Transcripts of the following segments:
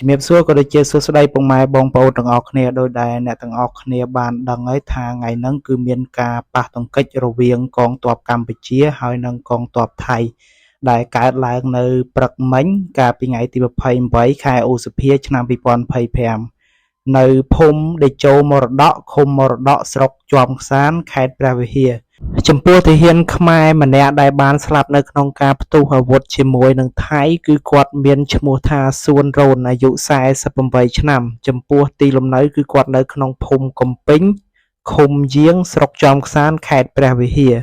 ជំរាបសួរក៏ដូចជាសួស្តីពុកម៉ែបងប្អូនទាំងអស់គ្នាដោយដែលអ្នកទាំងអស់គ្នាបានដឹងហើយថាថ្ងៃហ្នឹងគឺមានការប៉ះទង្គិចរវាងកងទ័ពកម្ពុជាហើយនិងកងទ័ពថៃដែលកើតឡើងនៅព្រឹកមិញកាលពីថ្ងៃទី28ខែឧសភាឆ្នាំ2025នៅភូមិដេជោមរតកឃុំមរតកស្រុកជាំខ្សានខេត្តព្រះវិហារចំពោះទាហានខ្មែរម្នាក់ដែលបានស្លាប់នៅក្នុងការផ្ទុះអាវុធជាមួយនឹងថៃគឺគាត់មានឈ្មោះថាសួនរ៉ូនអាយុ48ឆ្នាំចំពោះទីលំនៅគឺគាត់នៅក្នុងភូមិកំពីងឃុំយាងស្រុកជាំខ្សានខេត្តព្រះវិហារ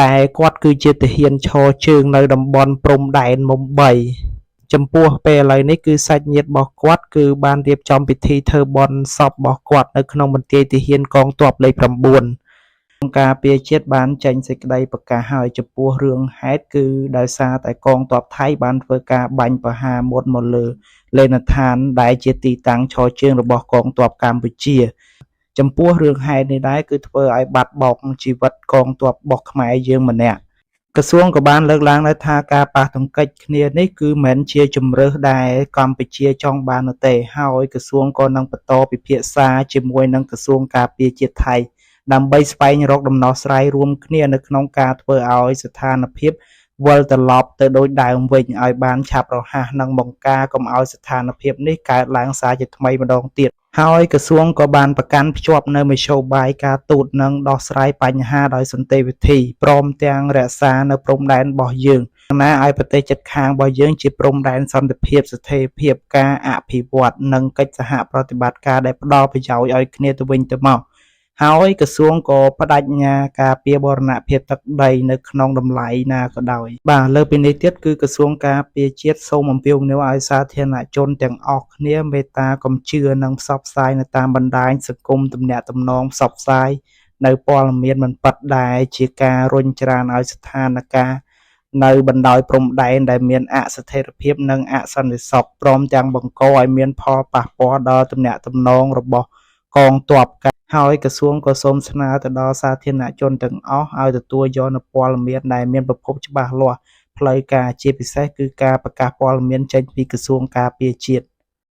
ដែលគាត់គឺជាទាហានឈរជើងនៅតំបន់ព្រំដែនមុំ3ចំពោះពេលឥឡូវនេះគឺសាច់ញាតិរបស់គាត់គឺបានរៀបចំពិធីធ្វើបុណ្យសពរបស់គាត់នៅក្នុងមន្ទីរទាហានកងទ័ពលេខ9អង្គការពារជាតិបានចេញសេចក្តីប្រកាសហើយចំពោះរឿងហេតុគឺដោយសារតែកងទ័ពថៃបានធ្វើការបាញ់ប្រហារមុតមកលើលេនដ្ឋានដែលជាទីតាំងឈរជើងរបស់កងទ័ពកម្ពុជាចំពោះរឿងហេតុនេះដែរគឺធ្វើឲ្យបាត់បង់ជីវិតកងទ័ពរបស់ខ្មែរយើងម្នាក់ក្រសួងក៏បានលើកឡើងដែរថាការប៉ះទង្គិចគ្នានេះគឺមិនជាជំរើសដែលកម្ពុជាចង់បាននោះទេហើយក្រសួងក៏នឹងបន្តពិភាក្សាជាមួយនឹងក្រសួងការពារជាតិថៃដើម្បីស្វែងរកដំណោះស្រាយរួមគ្នានៅក្នុងការធ្វើឲ្យស្ថានភាពវិលត្រឡប់ទៅដូចដើមវិញឲ្យបានឆាប់រហ័សនិងបង្ការកុំឲ្យស្ថានភាពនេះកើតឡើងសារជាថ្មីម្ដងទៀតហើយក្រសួងក៏បានប្រកាន់ភ្ជាប់នៅមធ្យោបាយការទូតនិងដោះស្រាយបញ្ហាដោយសន្តិវិធីព្រមទាំងរក្សានៅព្រំដែនរបស់យើងណាឲ្យប្រទេសជិតខាងរបស់យើងជាព្រំដែនសន្តិភាពស្ថិរភាពការអភិវឌ្ឍនិងកិច្ចសហប្រតិបត្តិការដែលផ្ដល់ប្រយោជន៍ឲ្យគ្នាទៅវិញទៅមកហើយក្រសួងក៏បដិញ្ញាការពារបូរណភាពទឹកដីនៅក្នុងតម្លៃណាក៏ដោយបាទលើពីនេះទៀតគឺក្រសួងការពារជាតិសូមអំពាវនាវឲ្យសាធារណជនទាំងអស់គ្នាមេត្តាកុំជឿនិងផ្សព្វផ្សាយនៅតាមបណ្ដាញសង្គមទំនាក់ទំនងផ្សព្វផ្សាយនៅព័ត៌មានមិនពិតដែលជាការរុញច្រានឲ្យស្ថានភាពនៅបណ្ដោយព្រំដែនដែលមានអស្ថិរភាពនិងអសន្តិសុខព្រមទាំងបង្កឲ្យមានផលប៉ះពាល់ដល់ទំនាក់ទំនងរបស់កងទ័ពហើយក្រសួងក៏សូមស្នើទៅដល់សាធារណជនទាំងអស់ឲ្យទទួលយកនូវព័ត៌មានដែលមានប្រភពច្បាស់លាស់ផ្លូវការជាពិសេសគឺការប្រកាសព័ត៌មានចេញពីក្រសួងការពារជាតិ